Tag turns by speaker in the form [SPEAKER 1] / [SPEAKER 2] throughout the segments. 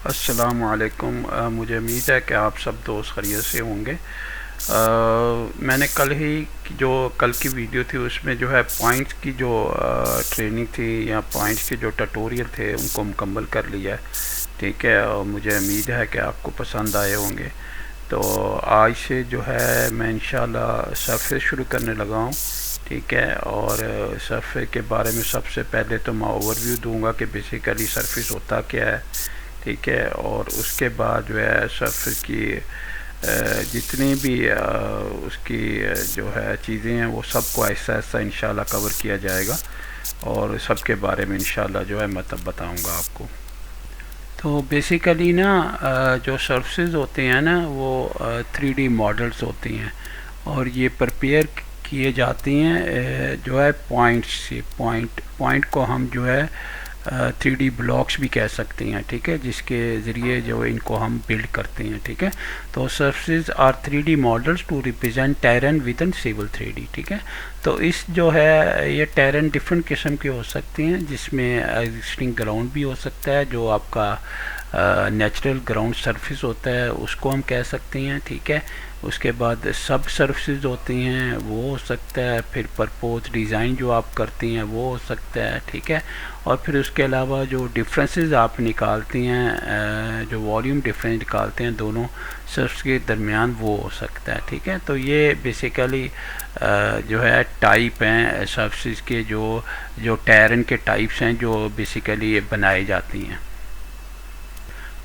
[SPEAKER 1] अस्सलामुअलैकुम। मुझे उम्मीद है कि आप सब दोस्त खैरियत से होंगे। मैंने कल की वीडियो थी उसमें जो है पॉइंट्स की जो ट्रेनिंग थी या पॉइंट्स के जो ट्यूटोरियल थे उनको मुकम्मल कर लिया है। ठीक है, और मुझे उम्मीद है कि आपको पसंद आए होंगे। तो आज से जो है मैं इंशाल्लाह सरफेस शुरू करने लगा हूँ। ठीक है, और सरफेस के बारे में सबसे पहले तो मैं ओवरव्यू दूंगा कि बेसिकली सरफेस होता क्या है। ठीक है, और उसके बाद जो है सरफेस की जितनी भी उसकी जो है चीज़ें हैं वो सबको ऐसा ऐसा इंशाल्लाह कवर किया जाएगा और सबके बारे में इंशाल्लाह जो है मैं तब बताऊंगा आपको। तो बेसिकली ना जो सर्फेस होते हैं ना वो 3D मॉडल्स होती हैं और ये प्रिपेयर किए जाती हैं जो है पॉइंट्स से। पॉइंट को हम जो है 3D ब्लॉक्स भी कह सकते हैं। ठीक है, जिसके ज़रिए जो इनको हम बिल्ड करते हैं। ठीक है, तो surface are 3D models to represent terrain within civil 3D। ठीक है, तो इस जो है ये टेरेन डिफरेंट किस्म के हो सकते हैं, जिसमें एग्जिस्टिंग ग्राउंड भी हो सकता है, जो आपका नेचुरल ग्राउंड सरफेस होता है उसको हम कह सकते हैं। ठीक है, उसके बाद सब सर्फेस होती हैं वो हो सकता है, फिर प्रपोज डिज़ाइन जो आप करती हैं वो हो सकता है। ठीक है, और फिर उसके अलावा जो डिफरेंसेस आप निकालती हैं, जो वॉल्यूम डिफरेंस निकालते हैं दोनों सर्फेस के दरमियान, वो हो सकता है। ठीक है, तो ये बेसिकली जो है टाइप हैं सर्फेस के, जो टेरेन के टाइप्स हैं जो बेसिकली बनाई जाती हैं।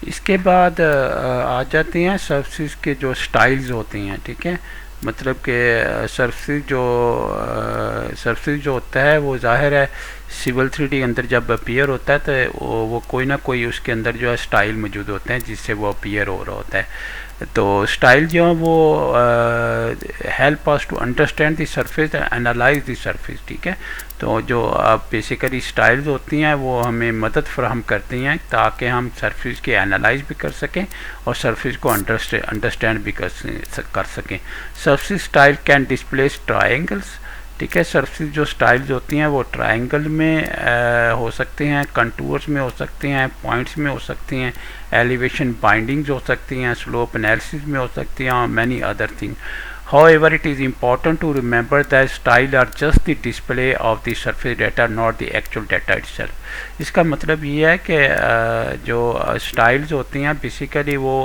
[SPEAKER 1] इसके बाद आ जाते हैं सर्फेस के जो स्टाइल्स होती हैं। ठीक है, मतलब कि सर्फेस जो होता है वो ज़ाहिर है सिविल 3D अंदर जब अपीयर होता है तो वो कोई ना कोई उसके अंदर जो है स्टाइल मौजूद होते हैं जिससे वो अपीयर हो रहा होता है। तो स्टाइल जो है वो help us to understand the surface and analyse the surface. ठीक है, तो जो बेसिकली स्टाइल्स होती हैं वो हमें मदद फराहम करती हैं ताकि हम सरफेस के एनालाइज भी कर सकें और सरफेस को अंडरस्टैंड भी कर सकें। Surface style can displace triangles. ठीक है, सरफेस जो स्टाइल्स होती हैं वो ट्रायंगल में हो सकते हैं, कंटूर्स में हो सकते हैं, पॉइंट्स में हो सकती हैं, एलिवेशन बाइंडिंग्स हो सकती हैं, स्लोप एनालिसिस में हो सकती हैं और many other thing. However, it is important to remember that style are just the display of the surface data, not the actual data itself। इसका मतलब ये है कि जो स्टाइल्स होती हैं बेसिकली वो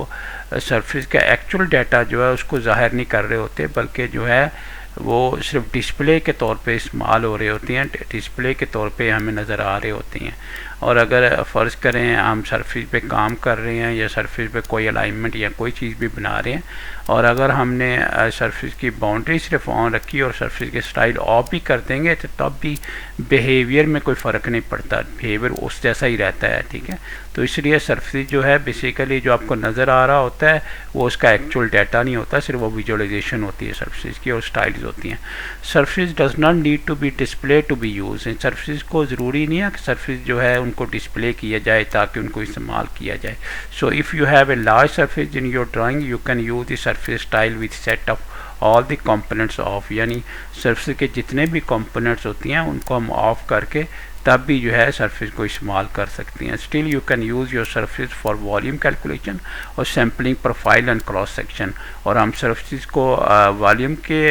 [SPEAKER 1] सरफेस का एक्चुअल डाटा जो है उसको ज़ाहिर नहीं कर रहे होते, बल्कि जो है वो सिर्फ डिस्प्ले के तौर पे इस्तेमाल हो रही होती हैं, डिस्प्ले के तौर पे हमें नज़र आ रही होती हैं। और अगर फ़र्ज़ करें हम सरफेस पे काम कर रहे हैं या सरफेस पे कोई अलाइनमेंट या कोई चीज़ भी बना रहे हैं और अगर हमने सरफेस की बाउंड्री सिर्फ ऑन रखी और सरफेस के स्टाइल ऑफ भी कर देंगे तो तब भी बिहेवियर में कोई फ़र्क नहीं पड़ता, बिहेवियर उस जैसा ही रहता है। ठीक है, तो इसलिए सरफेस जो है बेसिकली जो आपको नज़र आ रहा होता है वो उसका एक्चुअल डाटा नहीं होता, सिर्फ वो विजुअलाइजेशन होती है सरफेस की और स्टाइल्स होती हैं। Surface does not need to be display to be use. Surface को ज़रूरी नहीं है कि सरफेस जो है उनको डिस्प्ले किया जाए ताकि उनको इस्तेमाल किया जाए। So if you have a large surface in your drawing you can use the surface style with set of all the components of, यानी सरफेस के जितने भी कंपोनेंट्स होती हैं उनको हम ऑफ करके तब भी जो है सरफेस को इस्तेमाल कर सकती हैं। Still you can use your surface for volume calculation और sampling profile and cross section. और हम सरफेस को वॉल्यूम के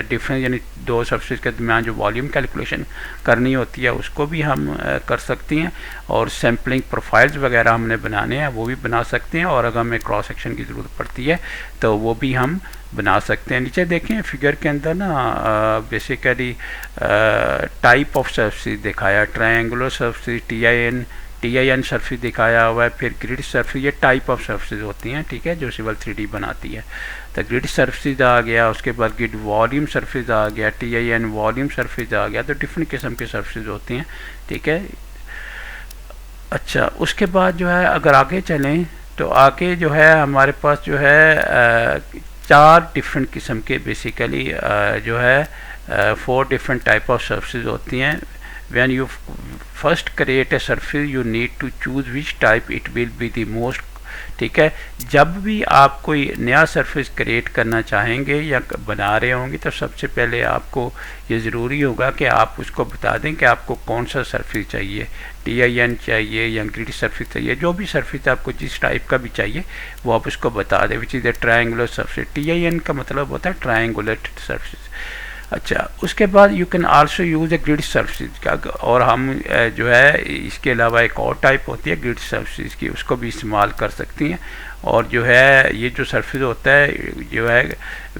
[SPEAKER 1] डिफरेंस यानी दो सरफेस के दरमियान जो वॉल्यूम कैलकुलेशन करनी होती है उसको भी हम कर सकती हैं और सैम्पलिंग प्रोफाइल्स वगैरह हमने बनाने हैं वो भी बना सकते हैं और अगर हमें क्रॉस सेक्शन की ज़रूरत पड़ती है तो वो भी हम बना सकते हैं। नीचे देखें फिगर के अंदर ना बेसिकली टाइप ऑफ सरफेस दिखाया, triangular surface, T I N surface दिखाया हुआ है, फिर ग्रिड सरफेस, ये टाइप ऑफ सरफेस होती हैं। ठीक है, जो सिविल 3D बनाती है। तो ग्रिड सरफेस आ गया, उसके बाद ग्रिड वॉल्यूम सरफेस आ गया, टी.आई.एन वॉल्यूम सरफेस आ गया। तो डिफरेंट किस्म के सरफेस होती हैं। ठीक है, अच्छा उसके बाद जो है अगर आगे चलें तो आगे जो है हमारे पास जो है चार डिफरेंट किस्म के बेसिकली जो है 4 डिफरेंट टाइप ऑफ सरफेस होती हैं। When you first create a surface you need to choose which type it will be the most. ठीक है, जब भी आप कोई नया सरफेस क्रिएट करना चाहेंगे या बना रहे होंगे तो सबसे पहले आपको ये ज़रूरी होगा कि आप उसको बता दें कि आपको कौन सा सरफेस चाहिए। TIN चाहिए या ग्रिड सरफेस चाहिए, जो भी सरफेस आपको जिस टाइप का भी चाहिए वो आप उसको बता दें, which is the triangular surface. TIN का मतलब होता है ट्रायंगुलर सरफेस। अच्छा, उसके बाद you can also use a grid surface का, और हम जो है इसके अलावा एक और टाइप होती है ग्रिड सर्फेस की, उसको भी इस्तेमाल कर सकती हैं। और जो है ये जो सरफेस होता है जो है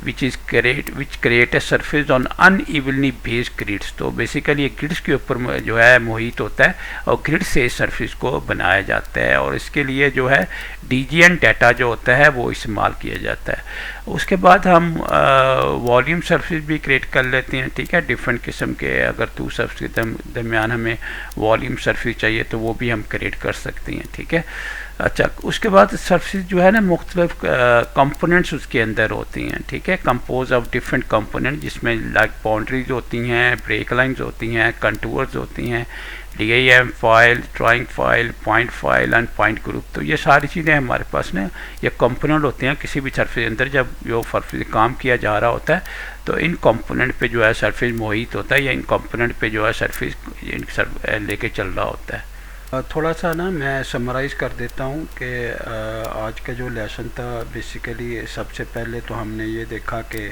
[SPEAKER 1] which create a surface on unevenly based grids, तो बेसिकली ये ग्रिड्स के ऊपर जो है मोहित होता है और ग्रिड से सरफेस को बनाया जाता है, और इसके लिए जो है DGN डाटा जो होता है वो इस्तेमाल किया जाता है। उसके बाद हम वॉल्यूम सरफेस भी क्रिएट कर लेते हैं, ठीक है, डिफरेंट किस्म के। अगर टू सरफेस के दरमियान हमें वॉल्यूम सरफेस चाहिए तो वो भी हम क्रिएट कर सकते हैं, ठीक है। अच्छा, उसके बाद सरफेस जो है ना मुख्तलिफ कंपोनेंट्स उसके अंदर होती हैं, ठीक है, कंपोज ऑफ डिफरेंट कंपोनेंट, जिसमें लाइक बाउंड्रीज होती हैं, ब्रेक लाइंस होती हैं, कंटूर्स होती हैं, DIM file, drawing file, point file and point group. तो ये सारी चीज़ें हमारे पास ना ये कंपोनेंट होते हैं किसी भी सरफेस अंदर। जब जो सरफेस काम किया जा रहा होता है तो इन कंपोनेंट पे जो है सरफेस मोहित होता है, या इन कंपोनेंट पे जो है सरफेस लेके चल रहा होता है। थोड़ा सा ना मैं समराइज़ कर देता हूँ कि आज का जो लेसन था बेसिकली सबसे पहले तो हमने ये देखा कि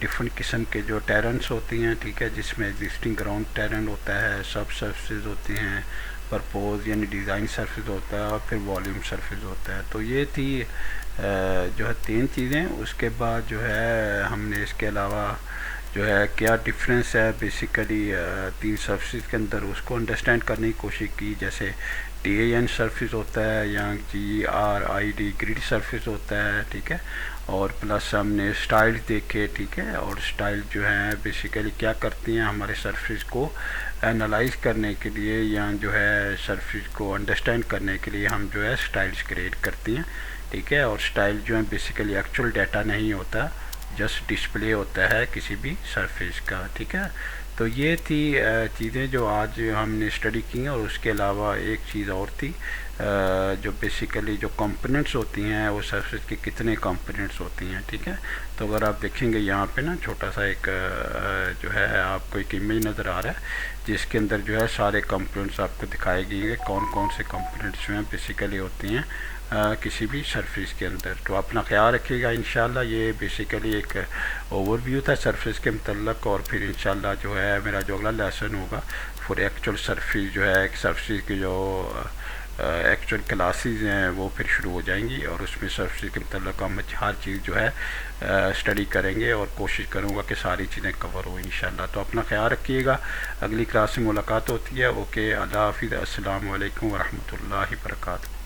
[SPEAKER 1] डिफरेंट किस्म के जो टेरेंस होती हैं, ठीक है, जिसमें एग्जिस्टिंग ग्राउंड टेरेन होता है, सब सरफेस होती हैं, परपोज यानी डिज़ाइन सरफेस होता है, और फिर वॉल्यूम सरफेस होता है। तो ये थी जो है 3 चीज़ें। उसके बाद जो है हमने इसके अलावा जो है क्या डिफरेंस है बेसिकली 3 सरफेस के अंदर उसको अंडरस्टैंड करने की कोशिश की। जैसे TIN सरफेस होता है या GRID ग्रिड सरफेस होता है, ठीक है, और प्लस हमने स्टाइल देखे, ठीक है, और स्टाइल जो है बेसिकली क्या करती हैं हमारे सरफेस को एनालाइज करने के लिए या जो है सरफेस को अंडरस्टैंड करने के लिए हम जो है स्टाइल्स क्रिएट करती हैं, ठीक है। और स्टाइल जो है बेसिकली एक्चुअल डाटा नहीं होता, जस्ट डिस्प्ले होता है किसी भी सरफेस का, ठीक है। तो ये थी चीज़ें जो आज हमने स्टडी की हैं। और उसके अलावा एक चीज़ और थी जो बेसिकली जो कंपोनेंट्स होती हैं वो सरफेस के कितने कंपोनेंट्स होती हैं, ठीक है। तो अगर आप देखेंगे यहाँ पे ना छोटा सा एक जो है आपको एक इमेज नज़र आ रहा है जिसके अंदर जो है सारे कंपोनेंट्स आपको दिखाए गए कौन कौन से कंपोनेंट्स जो हैं बेसिकली होती हैं किसी भी सरफेस के अंदर। तो अपना ख्याल रखिएगा इंशाल्लाह। ये बेसिकली एक ओवरव्यू था सरफेस के मतलब, और फिर इंशाल्लाह जो है मेरा जो अगला लेसन होगा फॉर एक्चुअल सरफेस जो है सरफेस की जो एक्चुअल क्लासेस हैं वो फिर शुरू हो जाएंगी, और उसमें सरफेस के मतलब हम हर चीज़ जो है स्टडी करेंगे और कोशिश करूँगा कि सारी चीज़ें कवर हो इंशाल्लाह। तो अपना ख्याल रखिएगा, अगली क्लास में मुलाकात होती है। ओके, अल्लाह हाफिज़, अस्सलाम वालेकुम व रहमतुल्लाहि व बरकातहू।